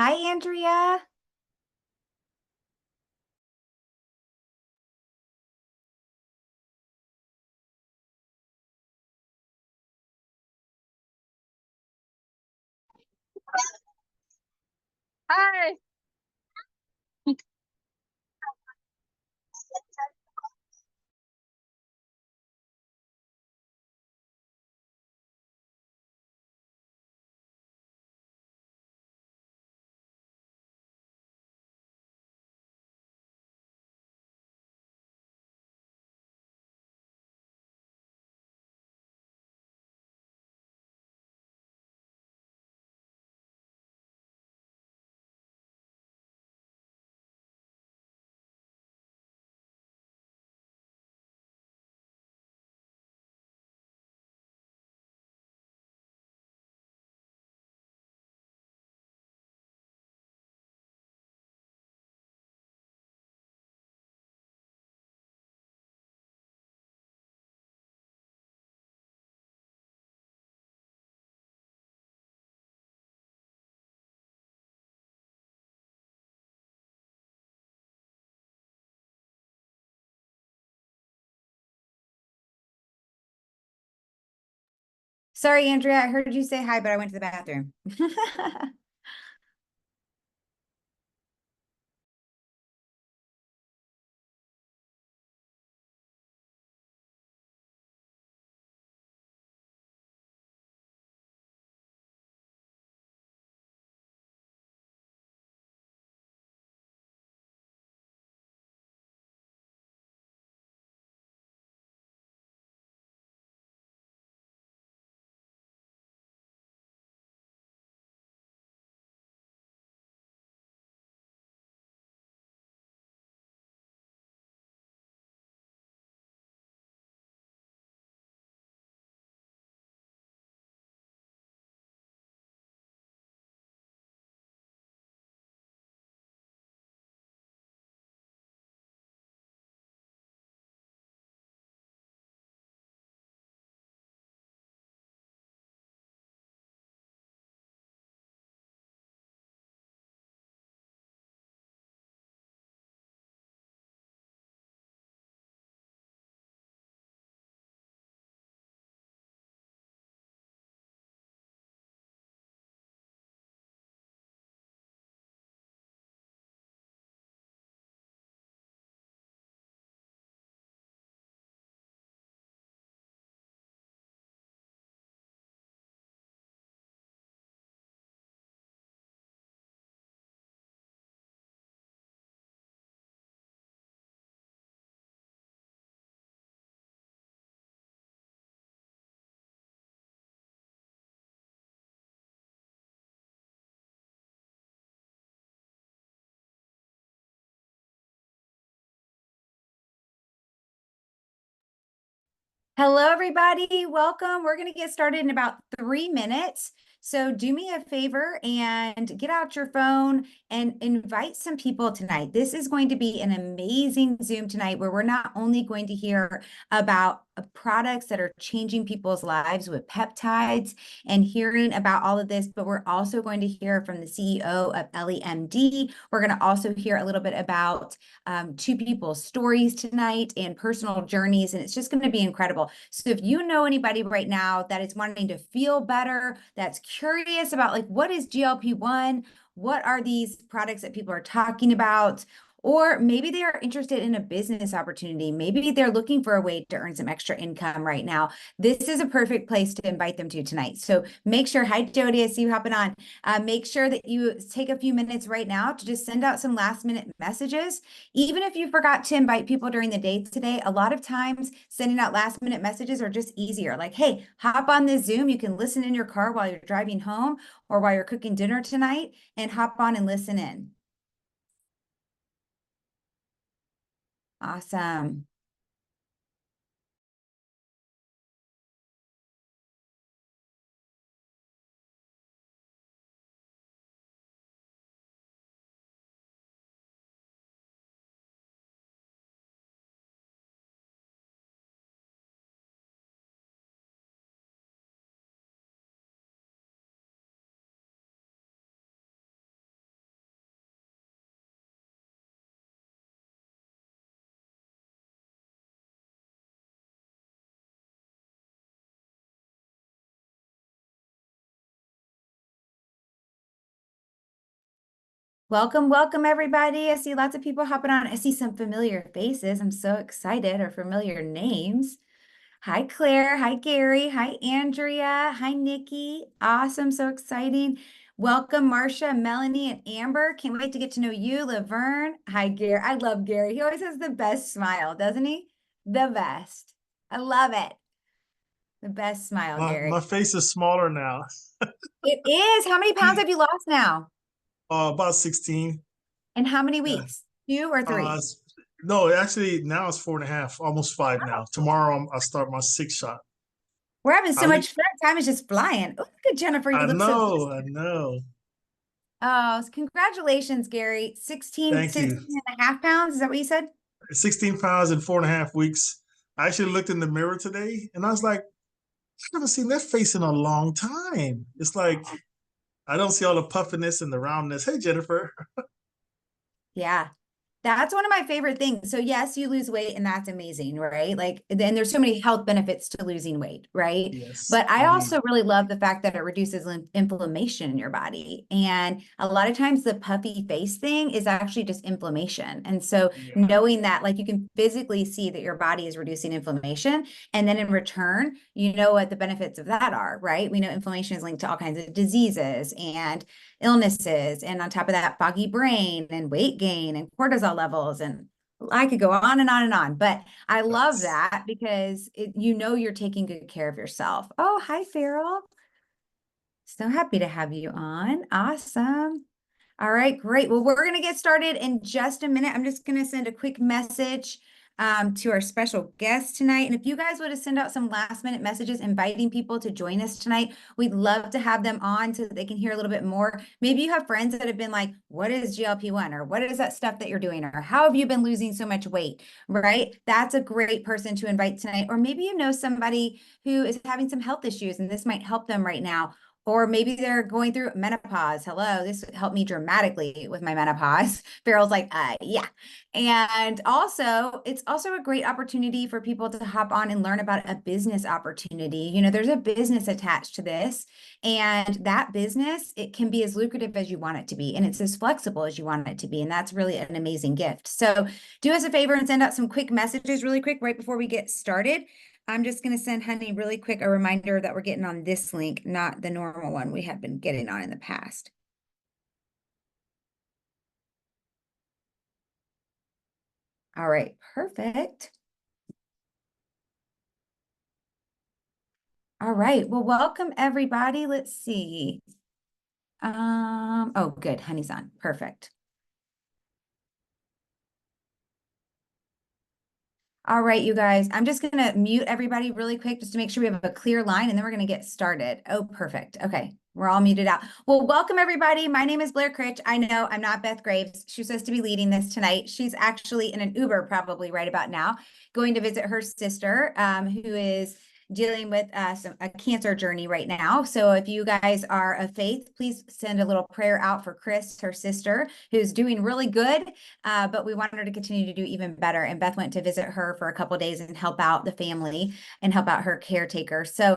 Hi, Andrea. Hi. Sorry, Andrea, I heard you say hi, but I went to the bathroom. Hello, everybody. Welcome. We're going to get started in about 3 minutes. So do me a favor and get out your phone and invite some people tonight. This is going to be an amazing Zoom tonight where we're not only going to hear about products that are changing people's lives with peptides and hearing about all of this, but we're also going to hear from the CEO of EllieMD. We're going to also hear a little bit about two people's stories tonight and personal journeys, and it's just going to be incredible. So if you know anybody right now that is wanting to feel better, that's curious about like what is GLP-1, what are these products that people are talking about, or maybe they are interested in a business opportunity. Maybe they're looking for a way to earn some extra income right now. This is a perfect place to invite them to tonight. So make sure, hi Jody, I see you hopping on. Make sure that you take a few minutes right now to just send out some last minute messages. Even if you forgot to invite people during the day today, a lot of times sending out last minute messages are just easier. Like, hey, hop on this Zoom. You can listen in your car while you're driving home or while you're cooking dinner tonight and hop on and listen in. Awesome. Welcome, welcome, everybody. I see lots of people hopping on. I see some familiar faces. I'm so excited, or familiar names. Hi, Claire. Hi, Gary. Hi, Andrea. Hi, Nikki. Awesome. So exciting. Welcome, Marcia, Melanie, and Amber. Can't wait to get to know you, Laverne. Hi, Gary. I love Gary. He always has the best smile, doesn't he? The best. I love it. The best smile, My Gary. face is smaller now. It is. How many pounds have you lost now? About 16. And how many Yeah. weeks? Two or Uh, three? it's- no, actually now it's 4.5, almost 5 now. Tomorrow I start my sixth shot. We're having I so look, much fun. Time is just flying. Oh, look at Jennifer. You I look so good. know, I know. Oh, congratulations, Gary. Thank you. 16 and a half pounds. Is that what you said? 16 pounds in 4.5 weeks. I actually looked in the mirror today and I was like, I haven't seen that face in a long time. It's like I don't see all the puffiness and the roundness. Hey, Jennifer. Yeah. That's one of my favorite things. So yes, you lose weight and that's amazing, right? Like, then there's so many health benefits to losing weight, right? Yes, But I indeed. also really love the fact that it reduces inflammation in your body. And a lot of times the puffy face thing is actually just inflammation. And so Yeah, knowing that, like, you can physically see that your body is reducing inflammation, and then in return, you know what the benefits of that are, right? We know inflammation is linked to all kinds of diseases and illnesses, and on top of that, foggy brain and weight gain and cortisol levels. And I could go on and on and on, but I love nice. that because you know you're taking good care of yourself. Oh, hi, Farrell. So happy to have you on. Awesome. All right, great. Well, we're going to get started in just a minute. I'm just going to send a quick message to our special guest tonight. And if you guys would have send out some last minute messages inviting people to join us tonight, we'd love to have them on so that they can hear a little bit more. Maybe you have friends that have been like, what is GLP-1? Or what is that stuff that you're doing? Or how have you been losing so much weight? Right? That's a great person to invite tonight. Or maybe you know somebody who is having some health issues and this might help them right now. Or maybe they're going through menopause. Hello, this helped me dramatically with my menopause. Farrell's like, yeah. And also, it's also a great opportunity for people to hop on and learn about a business opportunity. You know, there's a business attached to this, and that business, it can be as lucrative as you want it to be, and it's as flexible as you want it to be. And that's really an amazing gift. So do us a favor and send out some quick messages really quick right before we get started. I'm just going to send Honey really quick a reminder that we're getting on this link, not the normal one we have been getting on in the past. All right, perfect. All right, well, welcome everybody. Let's see. Oh, good. Honey's on. Perfect. All right, you guys, I'm just going to mute everybody really quick just to make sure we have a clear line, and then we're going to get started. Oh, perfect. Okay, we're all muted out. Well, welcome everybody. My name is Blair Critch. I know I'm not Beth Graves. She's supposed to be leading this tonight. She's actually in an Uber probably right about now, going to visit her sister, who is dealing with a cancer journey right now. So if you guys are of faith, please send a little prayer out for Chris, her sister, who's doing really good. But we want her to continue to do even better. And Beth went to visit her for a couple of days and help out the family and help out her caretaker. So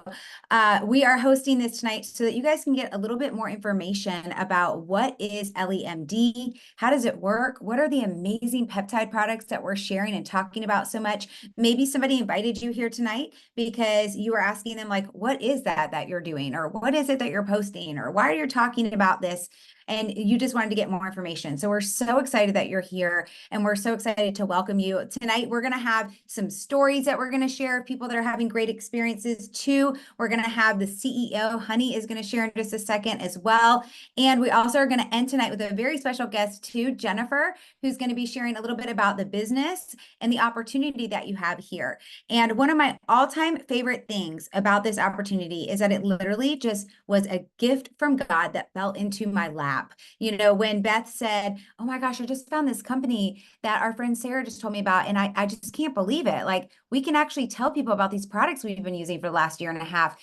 we are hosting this tonight so that you guys can get a little bit more information about what is EllieMD, how does it work, what are the amazing peptide products that we're sharing and talking about so much. Maybe somebody invited you here tonight because you were asking them, like, what is that you're doing, or what is it that you're posting, or why are you talking about this? And you just wanted to get more information. So we're so excited that you're here, and we're so excited to welcome you. Tonight, we're going to have some stories that we're going to share of people that are having great experiences too. We're going to have the CEO, Honey, is going to share in just a second as well. And we also are going to end tonight with a very special guest too, Jennifer, who's going to be sharing a little bit about the business and the opportunity that you have here. And one of my all-time favorite things about this opportunity is that it literally just was a gift from God that fell into my lap. You know, when Beth said, oh my gosh, I just found this company that our friend Sarah just told me about, and I just can't believe it. Like, we can actually tell people about these products we've been using for the last year and a half.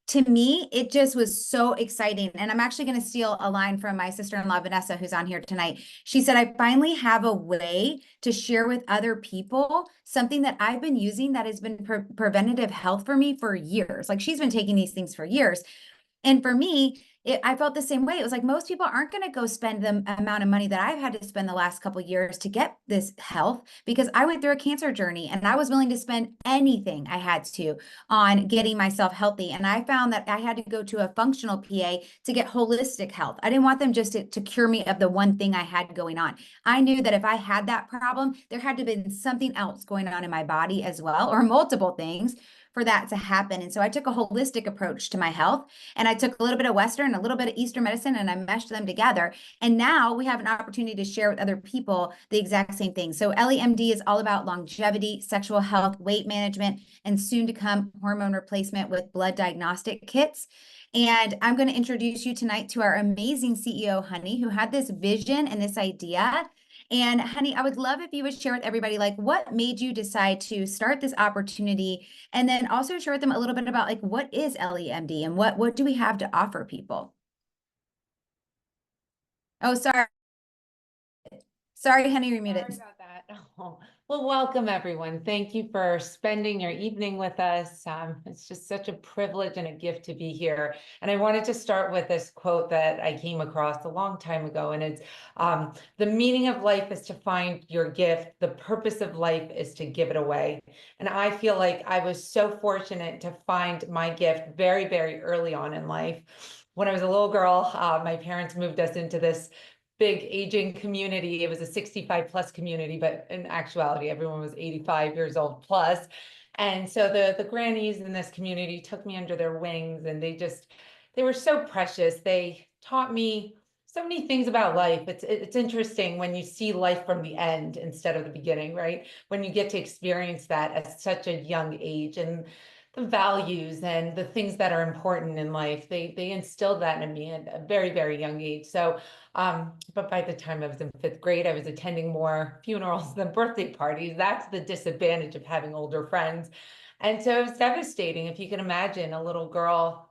To me, it just was so exciting. And I'm actually going to steal a line from my sister-in-law, Vanessa, who's on here tonight. She said, I finally have a way to share with other people something that I've been using that has been preventative health for me for years. Like, she's been taking these things for years. And for me, I felt the same way. It was like most people aren't going to go spend the amount of money that I've had to spend the last couple of years to get this health because I went through a cancer journey and I was willing to spend anything I had to on getting myself healthy. And I found that I had to go to a functional PA to get holistic health. I didn't want them just to cure me of the one thing I had going on. I knew that if I had that problem, there had to have been something else going on in my body as well, or multiple things for that to happen. And so I took a holistic approach to my health, and I took a little bit of Western, a little bit of Eastern medicine, and I meshed them together. And now we have an opportunity to share with other people the exact same thing. So EllieMD is all about longevity, sexual health, weight management, and soon to come hormone replacement with blood diagnostic kits. And I'm going to introduce you tonight to our amazing CEO, Honey, who had this vision and this idea. And Honey, I would love if you would share with everybody, like, what made you decide to start this opportunity, and then also share with them a little bit about, like, what is LEMD and what do we have to offer people? Oh, sorry. Sorry, Honey, you're Sorry muted. about that. Oh, well, welcome everyone. Thank you for spending your evening with us. It's just such a privilege and a gift to be here. And I wanted to start with this quote that I came across a long time ago, and it's the meaning of life is to find your gift. The purpose of life is to give it away. And I feel like I was so fortunate to find my gift very, very early on in life. When I was a little girl, my parents moved us into this big aging community. It was a 65 plus community, but in actuality, everyone was 85 years old plus. And so the grannies in this community took me under their wings, and they were so precious. They taught me so many things about life. It's interesting when you see life from the end instead of the beginning, right? When you get to experience that at such a young age, and the values and the things that are important in life, they instilled that in me at a very, very young age. So but by the time I was in fifth grade, I was attending more funerals than birthday parties. That's the disadvantage of having older friends. And so it was devastating, if you can imagine a little girl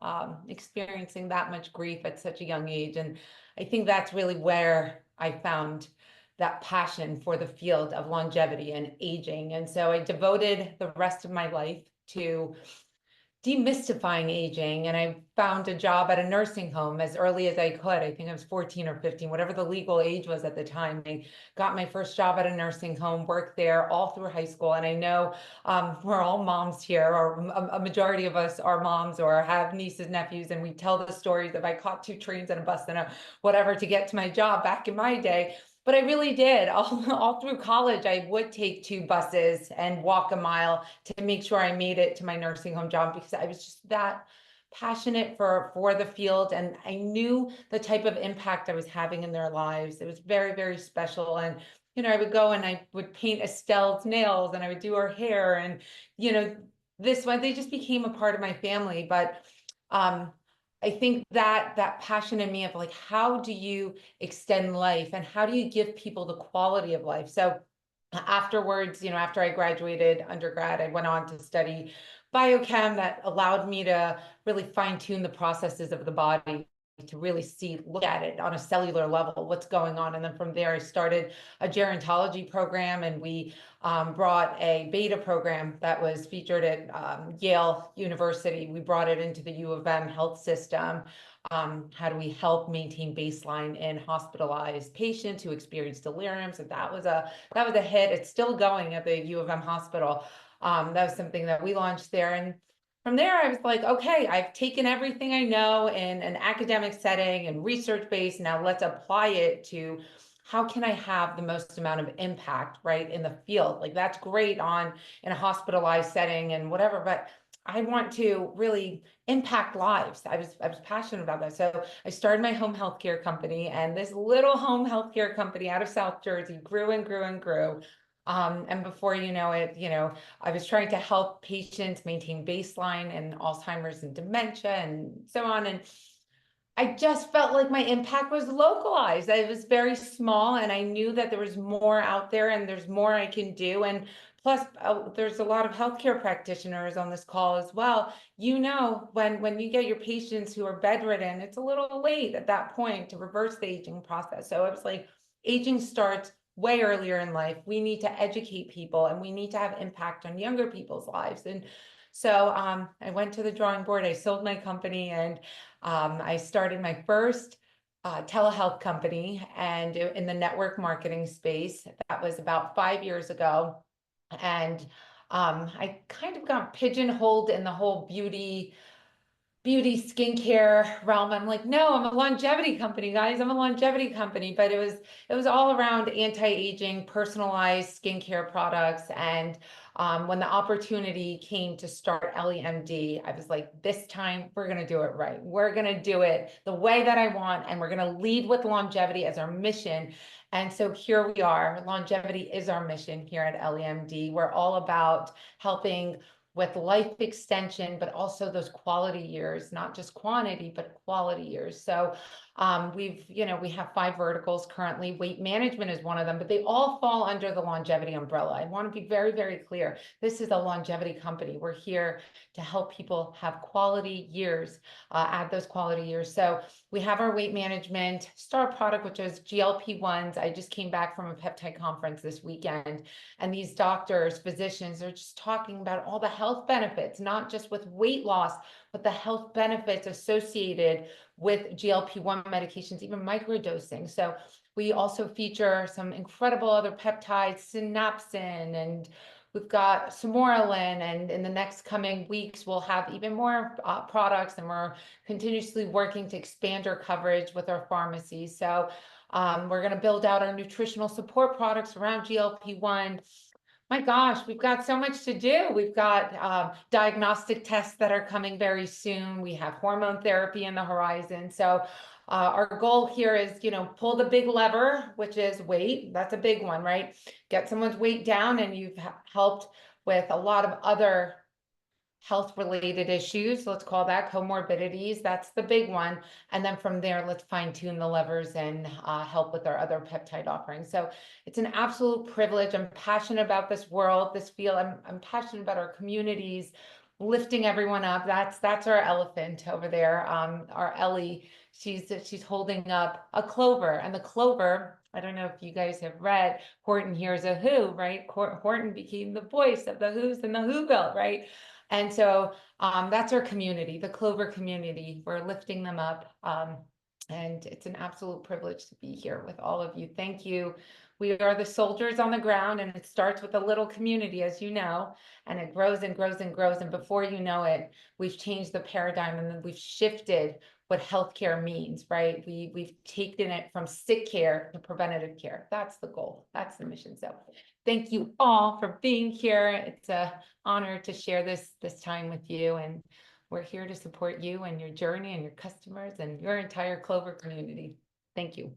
experiencing that much grief at such a young age. And I think that's really where I found that passion for the field of longevity and aging. And so I devoted the rest of my life to demystifying aging, and I found a job at a nursing home as early as I could. I think I was 14 or 15, whatever the legal age was at the time. I got my first job at a nursing home, worked there all through high school. And I know we're all moms here, or a majority of us are moms or have nieces, nephews, and we tell the stories of I caught two trains and a bus and a whatever to get to my job back in my day. But I really did. All through college, I would take two buses and walk a mile to make sure I made it to my nursing home job, because I was just that passionate for the field, and I knew the type of impact I was having in their lives. It was very, very special. And I would go and I would paint Estelle's nails, and I would do her hair, and this one, they just became a part of my family. But I think that passion in me of like, how do you extend life and how do you give people the quality of life? So afterwards, after I graduated undergrad, I went on to study biochem. That allowed me to really fine tune the processes of the body, to really look at it on a cellular level, what's going on. And then from there, I started a gerontology program, and we brought a beta program that was featured at Yale University. We brought it into the U of M health system. How do we help maintain baseline in hospitalized patients who experience delirium? So that was a hit. It's still going at the U of M hospital. That was something that we launched there. And from there, I was like, okay, I've taken everything I know in an academic setting and research-based. Now let's apply it to how can I have the most amount of impact, right, in the field? Like, that's great in a hospitalized setting and whatever, but I want to really impact lives. I was passionate about that. So I started my home healthcare company, and this little home healthcare company out of South Jersey grew and grew and grew. And before you know it, I was trying to help patients maintain baseline and Alzheimer's and dementia and so on. And I just felt like my impact was localized. It was very small, and I knew that there was more out there and there's more I can do. And plus, there's a lot of healthcare practitioners on this call as well. When you get your patients who are bedridden, it's a little late at that point to reverse the aging process. So it was like, aging starts way earlier in life. We need to educate people, and we need to have impact on younger people's lives. And So I went to the drawing board, I sold my company, and I started my first telehealth company, and in the network marketing space. That was about 5 years ago. And I kind of got pigeonholed in the whole beauty skincare realm. I'm like, no, I'm a longevity company, guys. I'm a longevity company. But it was all around anti-aging, personalized skincare products. And when the opportunity came to start EllieMD, I was like, this time we're going to do it right. We're going to do it the way that I want, and we're going to lead with longevity as our mission. And so here we are. Longevity is our mission here at EllieMD. We're all about helping with life extension, but also those quality years, not just quantity, but quality years. So we have 5 verticals currently. Weight management is one of them, but they all fall under the longevity umbrella. I want to be very, very clear. This is a longevity company. We're here to help people have quality years, add those quality years. So we have our weight management star product, which is GLP-1s. I just came back from a peptide conference this weekend, and these doctors, physicians are just talking about all the health benefits, not just with weight loss, but the health benefits associated with GLP-1 medications, even microdosing. So we also feature some incredible other peptides, synapsin, and we've got Somorelin, and in the next coming weeks, we'll have even more products, and we're continuously working to expand our coverage with our pharmacy. So we're going to build out our nutritional support products around GLP-1. My gosh, we've got so much to do. We've got diagnostic tests that are coming very soon. We have hormone therapy in the horizon. So our goal here is, pull the big lever, which is weight. That's a big one, right? Get someone's weight down, and you've helped with a lot of other health-related issues, let's call that comorbidities. That's the big one. And then from there, let's fine-tune the levers and help with our other peptide offerings. So it's an absolute privilege. I'm passionate about this world, this field. I'm passionate about our communities, lifting everyone up. That's our elephant over there. Our Ellie, she's holding up a clover, and the clover, I don't know if you guys have read Horton Hears a Who, right? Horton became the voice of the Who's and the Who belt, right? And so that's our community, the Clover community. We're lifting them up. And it's an absolute privilege to be here with all of you. Thank you. We are the soldiers on the ground, and it starts with a little community, as you know, and it grows and grows and grows. And before you know it, we've changed the paradigm, and then we've shifted what healthcare means, right? We've taken it from sick care to preventative care. That's the goal. That's the mission. So thank you all for being here. It's a honor to share this time with you, and we're here to support you and your journey and your customers and your entire Clover community. Thank you.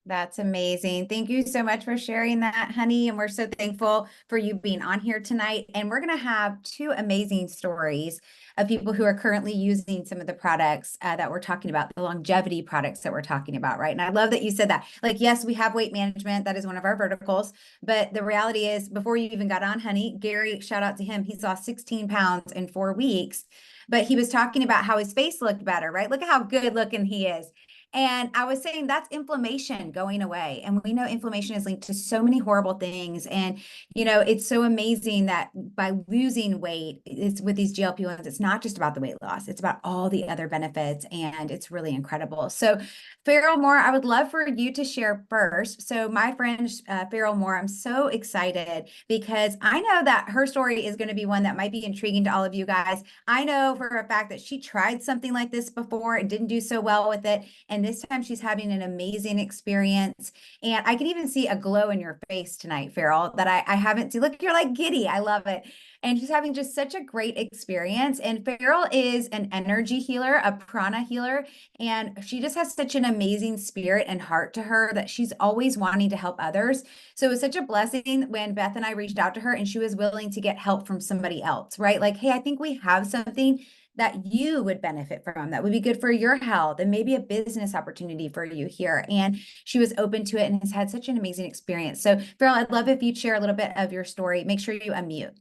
That's amazing. Thank you so much for sharing that, honey. And we're so thankful for you being on here tonight. And we're going to have 2 amazing stories of people who are currently using some of the products that we're talking about, the longevity products that we're talking about, right? And I love that you said that. Like, yes, we have weight management. That is one of our verticals. But the reality is, before you even got on, honey, Gary, shout out to him. He lost 16 pounds in 4 weeks. But he was talking about how his face looked better, right? Look at how good looking he is. And I was saying that's inflammation going away. And we know inflammation is linked to so many horrible things. And, it's so amazing that by losing weight, it's with these GLP-1s, it's not just about the weight loss, it's about all the other benefits. And it's really incredible. So Farrell Moore, I would love for you to share first. So my friend, Farrell Moore, I'm so excited because I know that her story is going to be one that might be intriguing to all of you guys. I know for a fact that she tried something like this before and didn't do so well with it. And this time she's having an amazing experience. And I can even see a glow in your face tonight, Farrell, that I haven't seen. Look, you're like giddy. I love it. And she's having just such a great experience. And Farrell is an energy healer, a prana healer. And she just has such an amazing spirit and heart to her that she's always wanting to help others. So it was such a blessing when Beth and I reached out to her and she was willing to get help from somebody else, right? Like, hey, I think we have something that you would benefit from, that would be good for your health and maybe a business opportunity for you here. And she was open to it and has had such an amazing experience. So Farrell, I'd love if you'd share a little bit of your story. Make sure you unmute.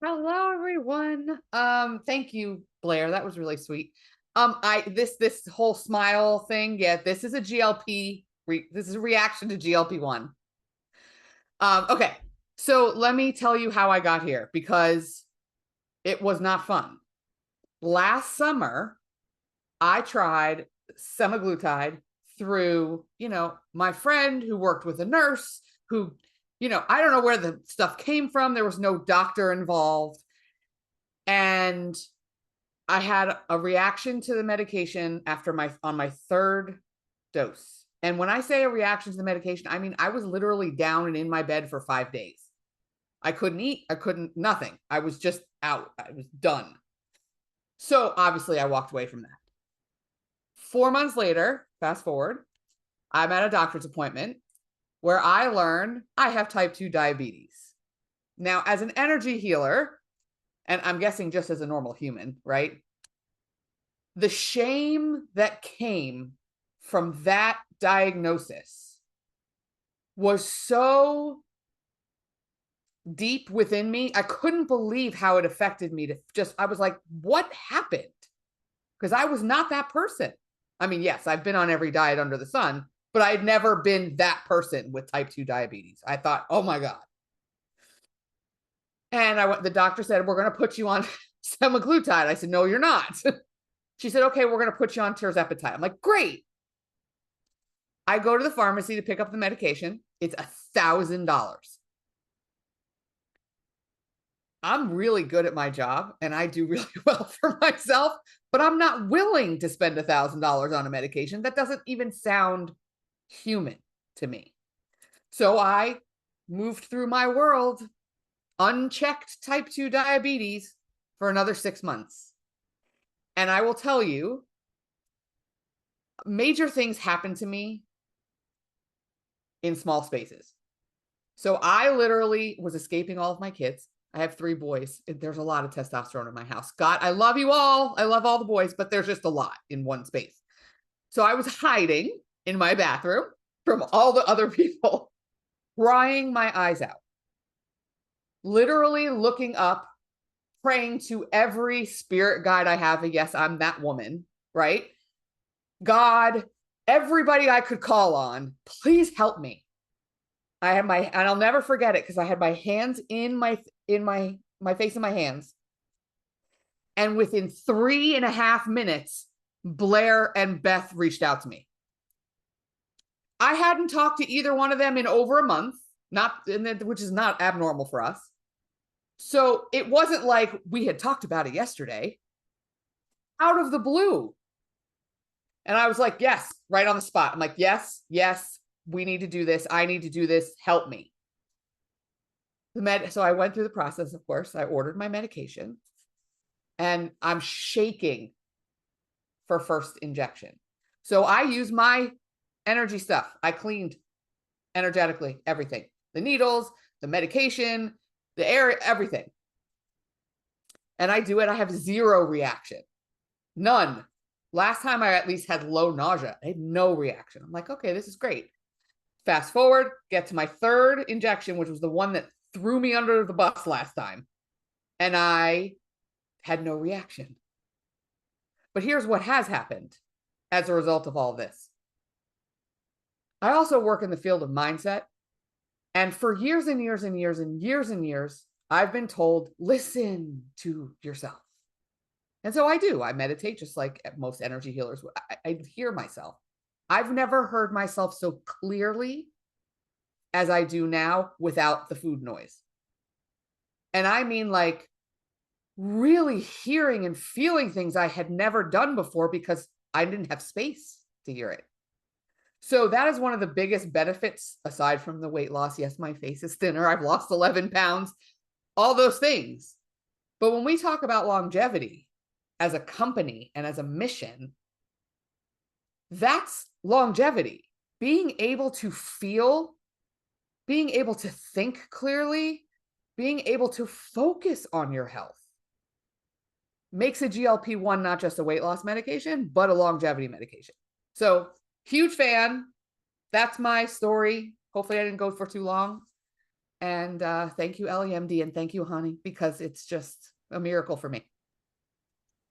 Hello, everyone. Thank you, Blair. That was really sweet. This whole smile thing, yeah, this is a GLP. This is a reaction to GLP-1. Okay, So let me tell you how I got here, because it was not fun. Last summer, I tried semaglutide through, my friend who worked with a nurse who, I don't know where the stuff came from. There was no doctor involved. And I had a reaction to the medication on my third dose. And when I say a reaction to the medication, I mean, I was literally down and in my bed for 5 days. I couldn't eat. I couldn't, nothing. I was just out. I was done. So obviously I walked away from that. 4 months later, fast forward, I'm at a doctor's appointment where I learn I have type 2 diabetes. Now, as an energy healer, and I'm guessing just as a normal human, right? The shame that came from that diagnosis was so deep within me. I couldn't believe how it affected me I was like, what happened? Because I was not that person. I mean, yes, I've been on every diet under the sun, but I had never been that person with type 2 diabetes. I thought, oh my God. And the doctor said, we're going to put you on semaglutide. I said, no, you're not. She said, okay, we're going to put you on tirzepatide. I'm like, great. I go to the pharmacy to pick up the medication. It's $1,000. I'm really good at my job and I do really well for myself, but I'm not willing to spend $1,000 on a medication. That doesn't even sound human to me. So I moved through my world, unchecked type 2 diabetes for another 6 months. And I will tell you, major things happen to me in small spaces. So I literally was escaping all of my kids. I have 3 boys. There's a lot of testosterone in my house. God, I love you all. I love all the boys, but there's just a lot in one space. So I was hiding in my bathroom from all the other people, crying my eyes out, literally looking up, praying to every spirit guide I have. Yes, I'm that woman, right? God, everybody I could call on, please help me. I had and I'll never forget it because I had my hands in my face in my hands. And within 3.5 minutes, Blair and Beth reached out to me. I hadn't talked to either one of them in over a month, which is not abnormal for us. So it wasn't like we had talked about it yesterday. Out of the blue. And I was like, yes, right on the spot. I'm like, yes, we need to do this. I need to do this. Help me. So I went through the process, of course. I ordered my medication and I'm shaking for first injection. So I use my energy stuff. I cleaned energetically everything, the needles, the medication, the air, everything. And I do it. I have 0 reaction. None. Last time I at least had low nausea. I had no reaction. I'm like, okay, this is great. Fast forward, get to my 3rd injection, which was the one that threw me under the bus last time. And I had no reaction. But here's what has happened as a result of all this. I also work in the field of mindset. And for years and years and years and years and years, I've been told, listen to yourself. And so I do. I meditate just like most energy healers. I hear myself. I've never heard myself so clearly as I do now without the food noise. And I mean like really hearing and feeling things I had never done before because I didn't have space to hear it. So that is one of the biggest benefits aside from the weight loss. Yes, my face is thinner. I've lost 11 pounds, all those things. But when we talk about longevity as a company and as a mission, that's longevity. Being able to feel, being able to think clearly, being able to focus on your health makes a GLP-1 not just a weight loss medication, but a longevity medication. So huge fan. That's my story. Hopefully I didn't go for too long. And thank you, EllieMD, and thank you, Hani, because it's just a miracle for me.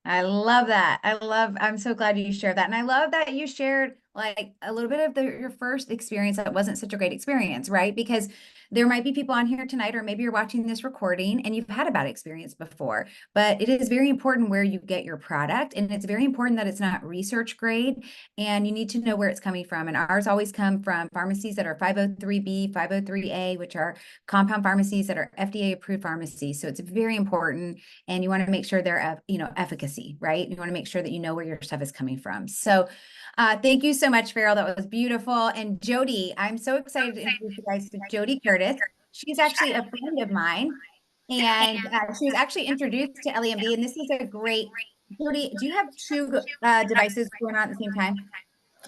I love that. I'm so glad you shared that. And I love that you shared like a little bit of your first experience that wasn't such a great experience, right? Because there might be people on here tonight, or maybe you're watching this recording and you've had a bad experience before, but it is very important where you get your product. And it's very important that it's not research grade, and you need to know where it's coming from. And ours always come from pharmacies that are 503B, 503A, which are compound pharmacies that are FDA approved pharmacies. So it's very important. And you want to make sure they're, efficacy, right? You want to make sure that you know where your stuff is coming from. So thank you so much, Farrell. That was beautiful. And Jody, I'm so excited to introduce you guys to Jody Curtis. She's actually a friend of mine, and she was actually introduced to EllieMD. And this is a great, Jody, do you have two devices going on at the same time?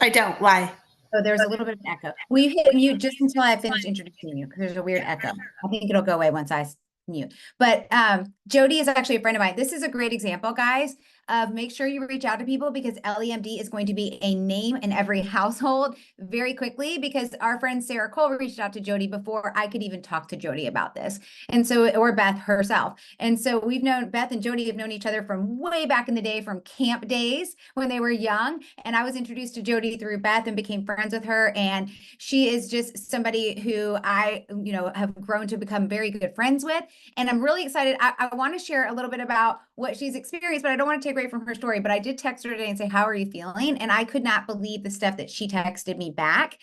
I don't. Why? So there's a little bit of an echo. Will you hit mute just until I finish introducing you? Because there's a weird echo. I think it'll go away once I mute. But Jody is actually a friend of mine. This is a great example, guys, of make sure you reach out to people, because EllieMD is going to be a name in every household very quickly, because our friend Sarah Cole reached out to Jody before I could even talk to Jody about this. And so, or Beth herself. And so we've known, Beth and Jody have known each other from way back in the day, from camp days when they were young. And I was introduced to Jody through Beth and became friends with her. And she is just somebody who I, have grown to become very good friends with. And I'm really excited. I want to share a little bit about what she's experienced, but I don't want to take away from her story. But I did text her today and say, how are you feeling? And I could not believe the stuff that she texted me back.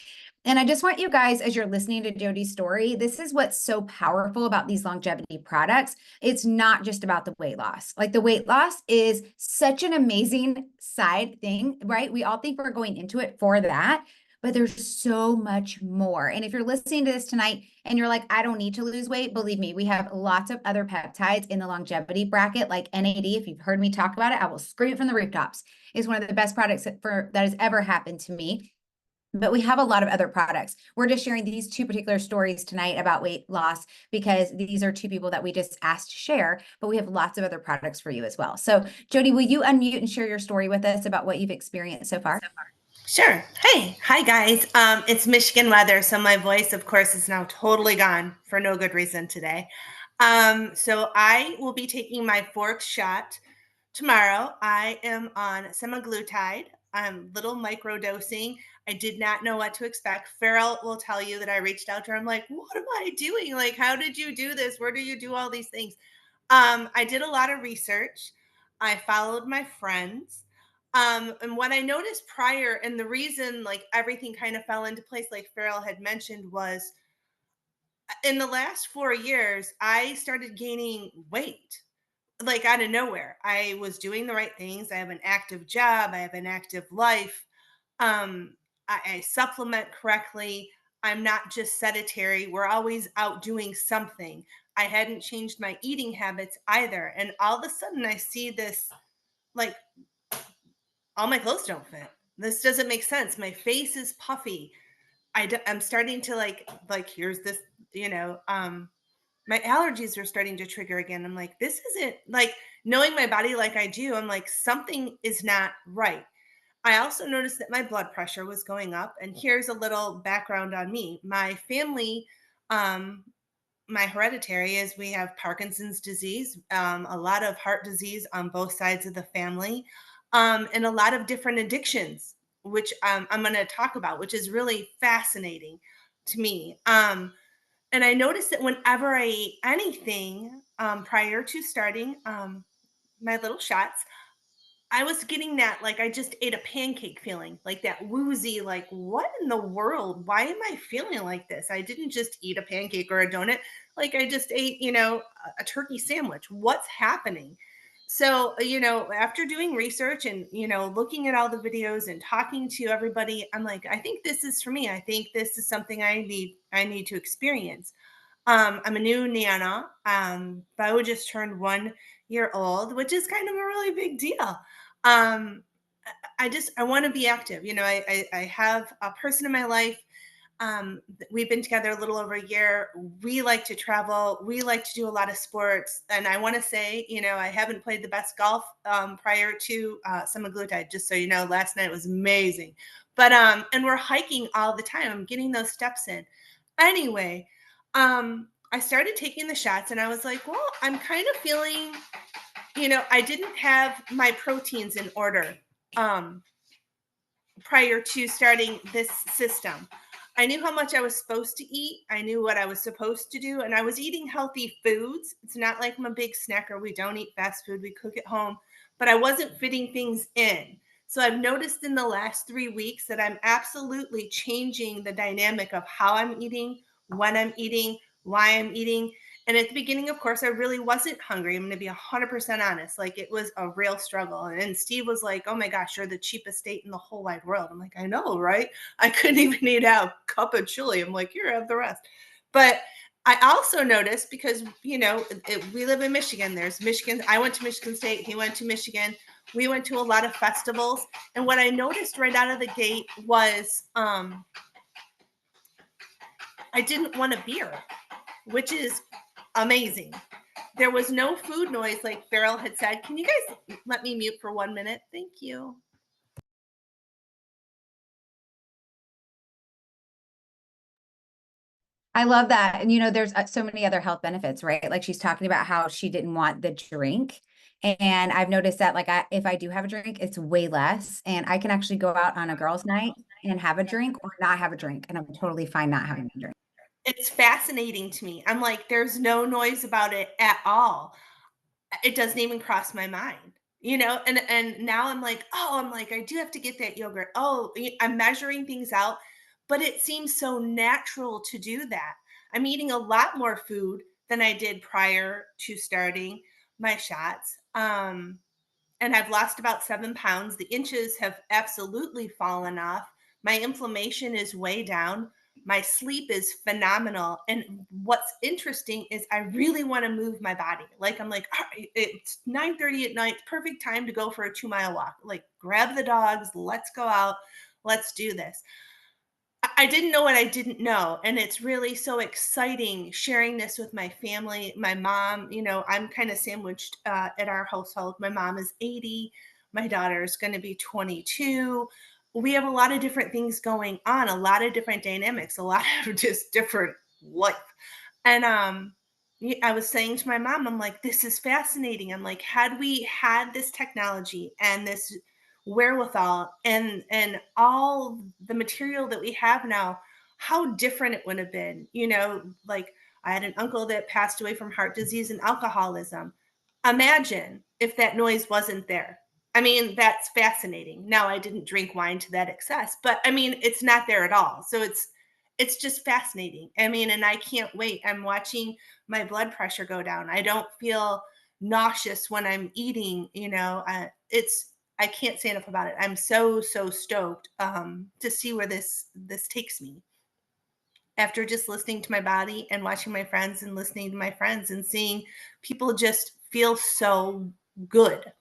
And I just want you guys, as you're listening to Jody's story, this is what's so powerful about these longevity products. It's not just about the weight loss. Like, the weight loss is such an amazing side thing, right? We all think we're going into it for that, but there's so much more. And if you're listening to this tonight and you're like, I don't need to lose weight, believe me, we have lots of other peptides in the longevity bracket, like NAD. If you've heard me talk about it, I will scream it from the rooftops. It's one of the best products that has ever happened to me. But we have a lot of other products. We're just sharing these two particular stories tonight about weight loss, because these are two people that we just asked to share, but we have lots of other products for you as well. So Jody, will you unmute and share your story with us about what you've experienced so far? Sure. Hey, hi guys. It's Michigan weather, so my voice, of course, is now totally gone for no good reason today. So I will be taking my 4th shot tomorrow. I am on semaglutide. I'm little micro dosing. I did not know what to expect. Farrell will tell you that I reached out to her. I'm like, what am I doing? Like, how did you do this? Where do you do all these things? I did a lot of research. I followed my friends. And what I noticed prior, and the reason like everything kind of fell into place, like Farrell had mentioned, was in the last 4 years, I started gaining weight like out of nowhere. I was doing the right things. I have an active job. I have an active life. I supplement correctly. I'm not just sedentary. We're always out doing something. I hadn't changed my eating habits either. And all of a sudden I see this, like, all my clothes don't fit. This doesn't make sense. My face is puffy. I'm starting to like here's this, my allergies are starting to trigger again. I'm like, this isn't like, knowing my body like I do, I'm like, something is not right. I also noticed that my blood pressure was going up. And here's a little background on me. My family, my hereditary is we have Parkinson's disease, a lot of heart disease on both sides of the family, and a lot of different addictions, which I'm going to talk about, which is really fascinating to me. And I noticed that whenever I ate anything prior to starting my little shots, I was getting that, like, I just ate a pancake feeling, like that woozy, like, what in the world? Why am I feeling like this? I didn't just eat a pancake or a donut. Like, I just ate, a turkey sandwich. What's happening? So, after doing research and, looking at all the videos and talking to everybody, I'm like, I think this is for me. I think this is something I need to experience. I'm a new Nana. Bo just turned 1 year old, which is kind of a really big deal. I want to be active. I have a person in my life. We've been together a little over a year. We like to travel. We like to do a lot of sports. And I want to say, I haven't played the best golf prior to semaglutide, just so you know. Last night was amazing. But and we're hiking all the time. I'm getting those steps in. Anyway, I started taking the shots and I was like, well, I'm kind of feeling, I didn't have my proteins in order prior to starting this system. I knew how much I was supposed to eat. I knew what I was supposed to do, and I was eating healthy foods. It's not like I'm a big snacker. We don't eat fast food. We cook at home, but I wasn't fitting things in. So I've noticed in the last 3 weeks that I'm absolutely changing the dynamic of how I'm eating, when I'm eating, why I'm eating. And at the beginning, of course, I really wasn't hungry. I'm going to be 100% honest. Like, it was a real struggle. And Steve was like, oh my gosh, you're the cheapest date in the whole wide world. I'm like, I know, right? I couldn't even eat a cup of chili. I'm like, here, have the rest. But I also noticed, because, you know, we live in Michigan. There's Michigan. I went to Michigan State. He went to Michigan. We went to a lot of festivals. And what I noticed right out of the gate was I didn't want a beer, which is amazing. There was no food noise, like Beryl had said. Can you guys let me mute for 1 minute? Thank you. I love that. And, you know, there's so many other health benefits, right? Like, she's talking about how she didn't want the drink. And I've noticed that, like, if I do have a drink, it's way less. And I can actually go out on a girls' night and have a drink or not have a drink. And I'm totally fine not having a drink. It's fascinating to me. I'm like, there's no noise about it at all. It doesn't even cross my mind, you know? And now I'm like, oh, I'm like, I do have to get that yogurt. Oh, I'm measuring things out, but it seems so natural to do that. I'm eating a lot more food than I did prior to starting my shots. And I've lost about 7 pounds. The inches have absolutely fallen off. My inflammation is way down. My sleep is phenomenal. And what's interesting is I really want to move my body. Like, I'm like, all right, it's 9:30 at night, perfect time to go for a 2-mile walk. Like, grab the dogs, let's go out, let's do this. I didn't know what I didn't know. And it's really so exciting sharing this with my family. My mom, you know, I'm kind of sandwiched at our household. My mom is 80. My daughter is going to be 22. We have a lot of different things going on, a lot of different dynamics, a lot of just different life. And I was saying to my mom, I'm like, this is fascinating. I'm like, had we had this technology and this wherewithal and all the material that we have now, how different it would have been. You know, like, I had an uncle that passed away from heart disease and alcoholism. Imagine if that noise wasn't there. I mean, that's fascinating. Now, I didn't drink wine to that excess, but I mean, it's not there at all. So it's just fascinating. I mean, and I can't wait. I'm watching my blood pressure go down. I don't feel nauseous when I'm eating, you know. I can't say enough about it. I'm so stoked to see where this takes me. After just listening to my body and watching my friends and listening to my friends and seeing people just feel so good.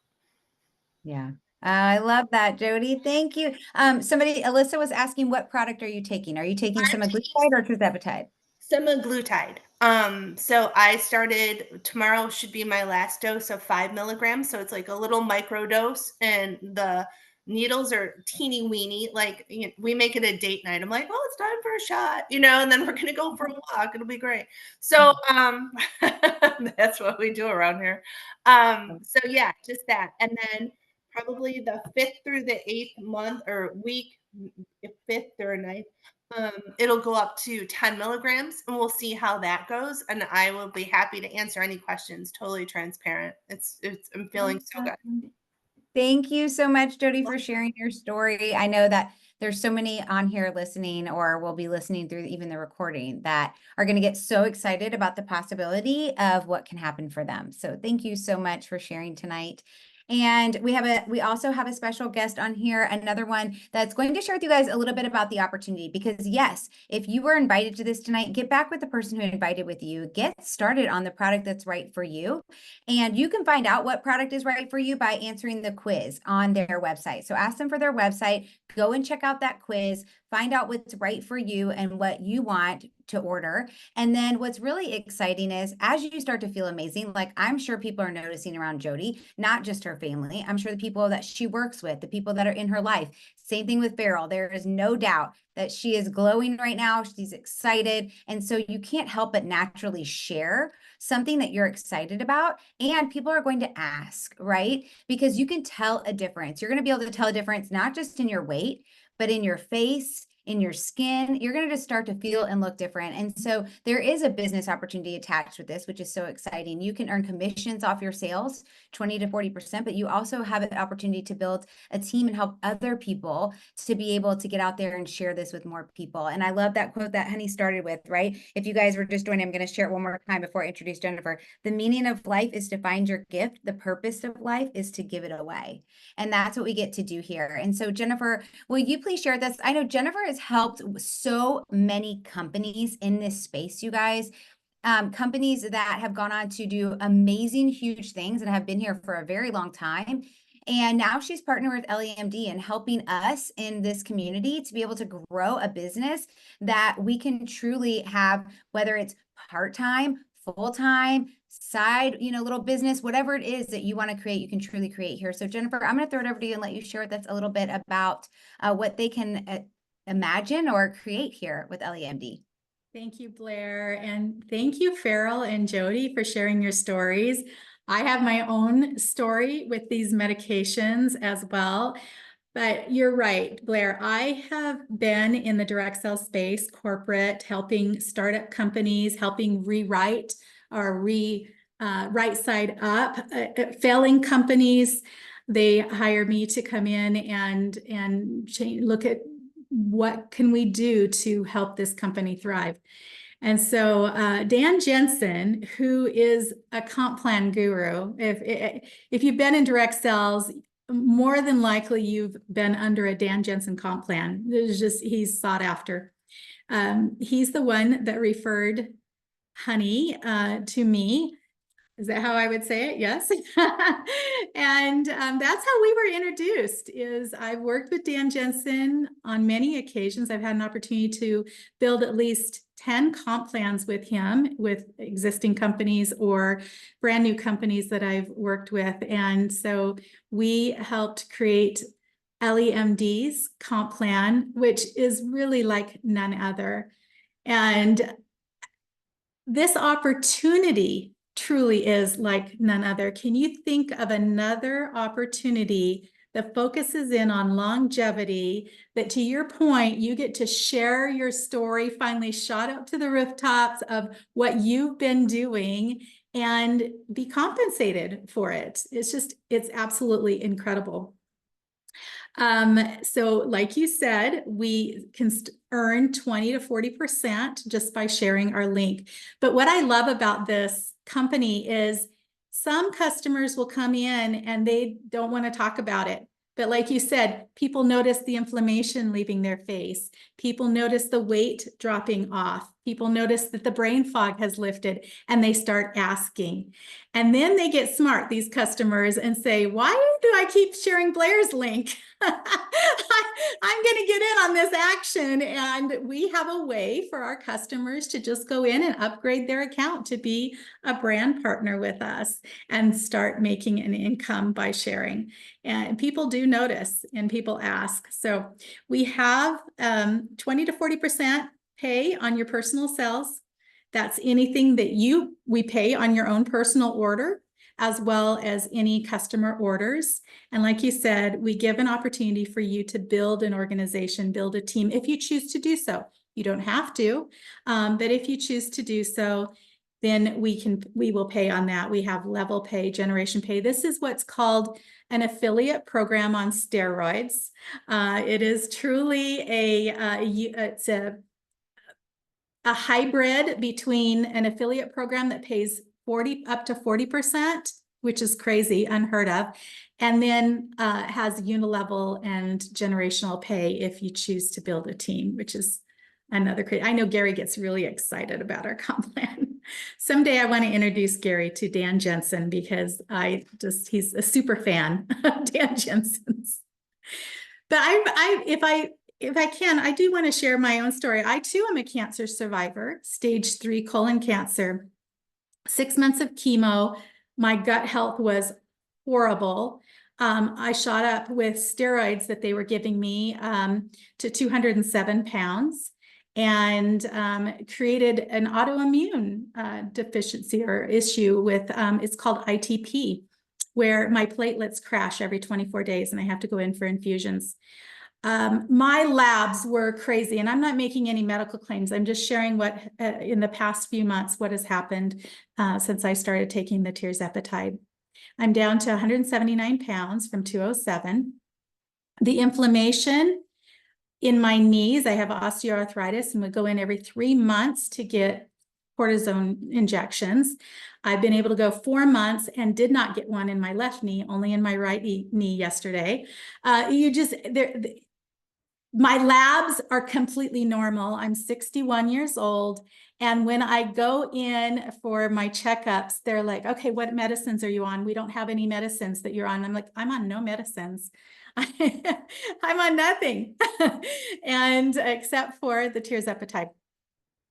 Yeah. I love that, Jody. Thank you. Alyssa was asking, what product are you taking? Are you taking semaglutide or tirzepatide? Semaglutide. So I started, tomorrow should be my last dose of 5 milligrams. So it's like a little micro dose, and the needles are teeny weeny. Like, you know, we make it a date night. I'm like, well, it's time for a shot, you know, and then we're gonna go for a walk. It'll be great. So that's what we do around here. So yeah, just that. And then probably the 5th through the 8th month or week, 5th or 9th, it'll go up to 10 milligrams, and we'll see how that goes. And I will be happy to answer any questions. Totally transparent. I'm feeling so good. Thank you so much, Jody, for sharing your story. I know that there's so many on here listening or will be listening through even the recording that are going to get so excited about the possibility of what can happen for them. So thank you so much for sharing tonight. And we also have a special guest on here, another one that's going to share with you guys a little bit about the opportunity, because yes, if you were invited to this tonight, get back with the person who invited with you, get started on the product that's right for you. And you can find out what product is right for you by answering the quiz on their website. So ask them for their website, go and check out that quiz, find out what's right for you and what you want to order. And then what's really exciting is as you start to feel amazing, like I'm sure people are noticing around Jody, not just her family, I'm sure the people that she works with, the people that are in her life, same thing with Beryl. There is no doubt that she is glowing right now. She's excited. And so you can't help but naturally share something that you're excited about. And people are going to ask, right? Because you can tell a difference. You're going to be able to tell a difference, not just in your weight, but in your face, in your skin, you're going to just start to feel and look different. And so there is a business opportunity attached with this, which is so exciting. You can earn commissions off your sales, 20 to 40%, but you also have an opportunity to build a team and help other people to be able to get out there and share this with more people. And I love that quote that Honey started with, right? If you guys were just joining, I'm going to share it one more time before I introduce Jennifer. The meaning of life is to find your gift. The purpose of life is to give it away. And that's what we get to do here. And so Jennifer, will you please share this? I know Jennifer has helped so many companies in this space, you guys. Companies that have gone on to do amazing, huge things and have been here for a very long time. And now she's partnered with EllieMD and helping us in this community to be able to grow a business that we can truly have, whether it's part-time, full-time, side, little business, whatever it is that you want to create, you can truly create here. So Jennifer, I'm going to throw it over to you and let you share with us a little bit about what they can imagine or create here with EllieMD. Thank you, Blair. And thank you, Farrell and Jody, for sharing your stories. I have my own story with these medications as well. But you're right, Blair. I have been in the direct sales space, corporate, helping startup companies, helping rewrite or right side up failing companies. They hire me to come in and look at what can we do to help this company thrive. And so Dan Jensen, who is a comp plan guru, if you've been in direct sales, more than likely you've been under a Dan Jensen comp plan. He's sought after. He's the one that referred Honey to me. Is that how I would say it? Yes. And that's how we were introduced. I've worked with Dan Jensen on many occasions. I've had an opportunity to build at least 10 comp plans with him, with existing companies or brand new companies that I've worked with. And so we helped create EllieMD's comp plan, which is really like none other. And this opportunity truly is like none other. Can you think of another opportunity that focuses in on longevity, that to your point, you get to share your story, finally shot up to the rooftops of what you've been doing and be compensated for it? It's absolutely incredible. So like you said, we can earn 20 to 40% just by sharing our link. But what I love about this company is some customers will come in and they don't want to talk about it. But like you said, people notice the inflammation leaving their face. People notice the weight dropping off. People notice that the brain fog has lifted and they start asking. And then they get smart, these customers, and say, why do I keep sharing Blair's link? I'm going to get in on this action. And we have a way for our customers to just go in and upgrade their account to be a brand partner with us and start making an income by sharing. And people do notice and people ask. So we have 20 to 40% pay on your personal sales. That's anything that we pay on your own personal order, as well as any customer orders. And like you said, we give an opportunity for you to build an organization, build a team, if you choose to do so. You don't have to, but if you choose to do so, then we will pay on that. We have level pay, generation pay. This is what's called an affiliate program on steroids. It is truly it's a hybrid between an affiliate program that pays up to 40%, which is crazy, unheard of, and then has unilevel and generational pay if you choose to build a team, which is another crazy. I know Gary gets really excited about our comp plan. Someday I want to introduce Gary to Dan Jensen because he's a super fan of Dan Jensen's. But if I can, I do want to share my own story. I too am a cancer survivor, stage 3 colon cancer, 6 months of chemo. My gut health was horrible. I shot up with steroids that they were giving me to 207 pounds and created an autoimmune deficiency or issue with, it's called ITP, where my platelets crash every 24 days and I have to go in for infusions. My labs were crazy, and I'm not making any medical claims. I'm just sharing what in the past few months, what has happened since I started taking the tirzepatide. I'm down to 179 pounds from 207. The inflammation in my knees, I have osteoarthritis and would go in every 3 months to get cortisone injections. I've been able to go 4 months and did not get one in my left knee, only in my right knee yesterday. My labs are completely normal. I'm 61 years old. And when I go in for my checkups, they're like, okay, what medicines are you on? We don't have any medicines that you're on. I'm like, I'm on no medicines. I'm on nothing. And except for the tirzepatide.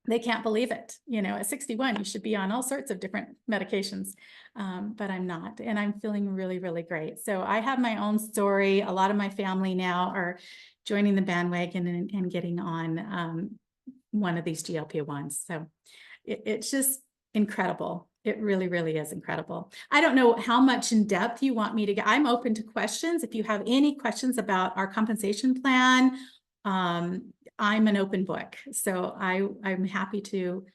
They can't believe it. You know, at 61, you should be on all sorts of different medications, but I'm not. And I'm feeling really, really great. So I have my own story. A lot of my family now are joining the bandwagon and getting on one of these GLP-1s. So it's just incredible. It really, really is incredible. I don't know how much in depth you want me to get. I'm open to questions. If you have any questions about our compensation plan, I'm an open book. So I'm happy to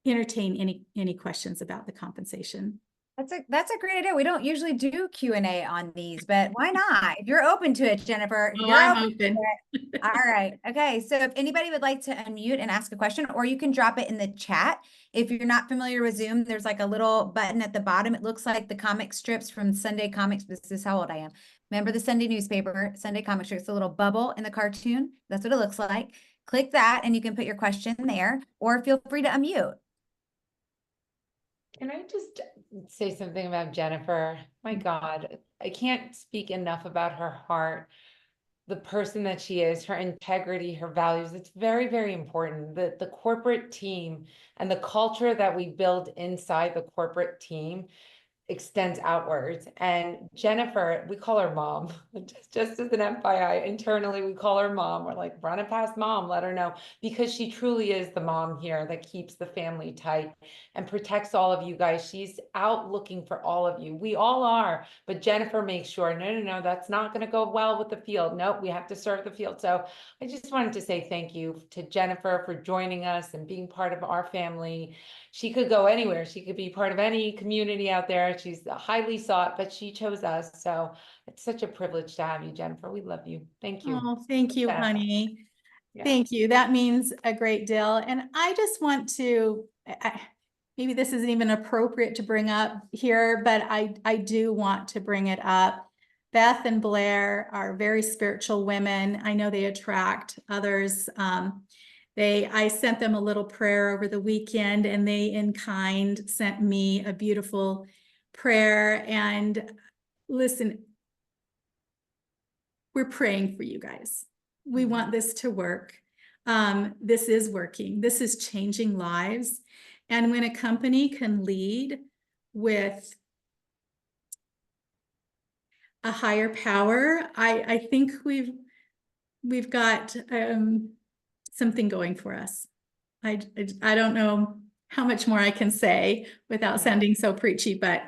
entertain any questions about the compensation. That's a great idea. We don't usually do Q&A on these, but why not? If you're open to it, Jennifer, if Oh, you're I'm open to open. it. All right. Okay. So if anybody would like to unmute and ask a question, or you can drop it in the chat. If you're not familiar with Zoom, there's like a little button at the bottom. It looks like the comic strips from Sunday Comics. This is how old I am. Remember the Sunday newspaper, Sunday Comic Strips, a little bubble in the cartoon. That's what it looks like. Click that and you can put your question there, or feel free to unmute. Can I just say something about Jennifer? My God, I can't speak enough about her heart, the person that she is, her integrity, her values. It's very, very important that the corporate team and the culture that we build inside the corporate team extends outwards. And Jennifer, we call her mom, just as an FYI, internally, we call her mom. We're like, run it past mom, let her know, because she truly is the mom here that keeps the family tight and protects all of you guys. She's out looking for all of you. We all are, but Jennifer makes sure, no, that's not going to go well with the field. Nope, we have to serve the field. So I just wanted to say thank you to Jennifer for joining us and being part of our family. She could go anywhere. She could be part of any community out there. She's highly sought, but she chose us. So it's such a privilege to have you, Jennifer. We love you. Thank you. Oh, thank you, Yeah. honey. Yeah. Thank you. That means a great deal. And I just want to, maybe this isn't even appropriate to bring up here, but I do want to bring it up. Beth and Blair are very spiritual women. I know they attract others. I sent them a little prayer over the weekend, and they in kind sent me a beautiful prayer. And listen, we're praying for you guys. We want this to work. This is working. This is changing lives. And when a company can lead with a higher power, I think we've got something going for us. I don't know how much more I can say without sounding so preachy, but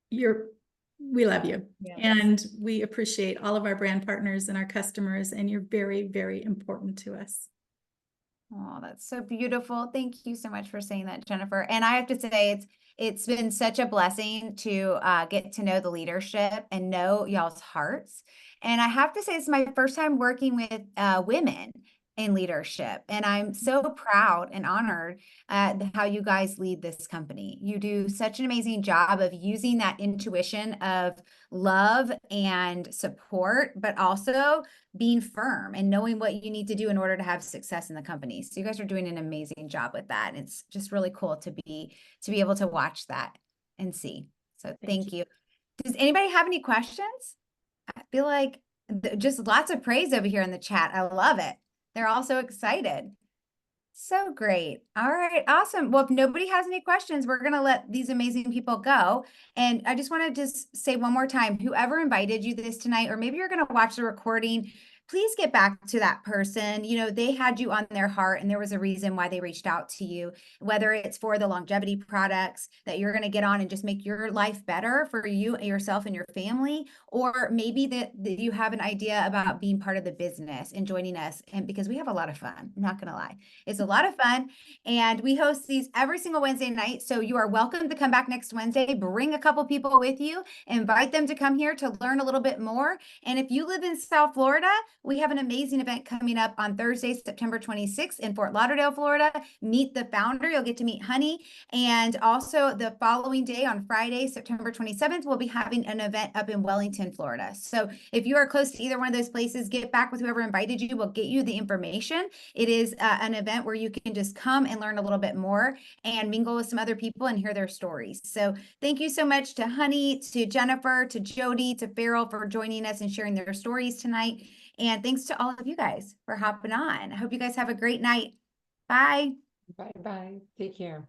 we love you. Yes. And we appreciate all of our brand partners and our customers, and you're very, very important to us. Oh, that's so beautiful. Thank you so much for saying that, Jennifer. And I have to say, it's been such a blessing to get to know the leadership and know y'all's hearts. And I have to say, it's my first time working with women in leadership. And I'm so proud and honored at how you guys lead this company. You do such an amazing job of using that intuition of love and support, but also being firm and knowing what you need to do in order to have success in the company. So you guys are doing an amazing job with that. And it's just really cool to be able to watch that and see. So thank you. Does anybody have any questions? I feel like just lots of praise over here in the chat. I love it. They're all so excited. So great. All right. Awesome. Well, if nobody has any questions, we're going to let these amazing people go. And I just want to just say one more time, whoever invited you this tonight, or maybe you're going to watch the recording, please get back to that person. You know, they had you on their heart and there was a reason why they reached out to you, whether it's for the longevity products that you're going to get on and just make your life better for you, yourself, and your family, or maybe that you have an idea about being part of the business and joining us. And because we have a lot of fun, I'm not going to lie, it's a lot of fun. And we host these every single Wednesday night. So you are welcome to come back next Wednesday, bring a couple people with you, invite them to come here to learn a little bit more. And if you live in South Florida, we have an amazing event coming up on Thursday, September 26th in Fort Lauderdale, Florida. Meet the founder. You'll get to meet Honey. And also the following day on Friday, September 27th, we'll be having an event up in Wellington, Florida. So if you are close to either one of those places, get back with whoever invited you. We'll get you the information. It is an event where you can just come and learn a little bit more and mingle with some other people and hear their stories. So thank you so much to Honey, to Jennifer, to Jody, to Farrell for joining us and sharing their stories tonight. And thanks to all of you guys for hopping on. I hope you guys have a great night. Bye. Bye-bye. Take care.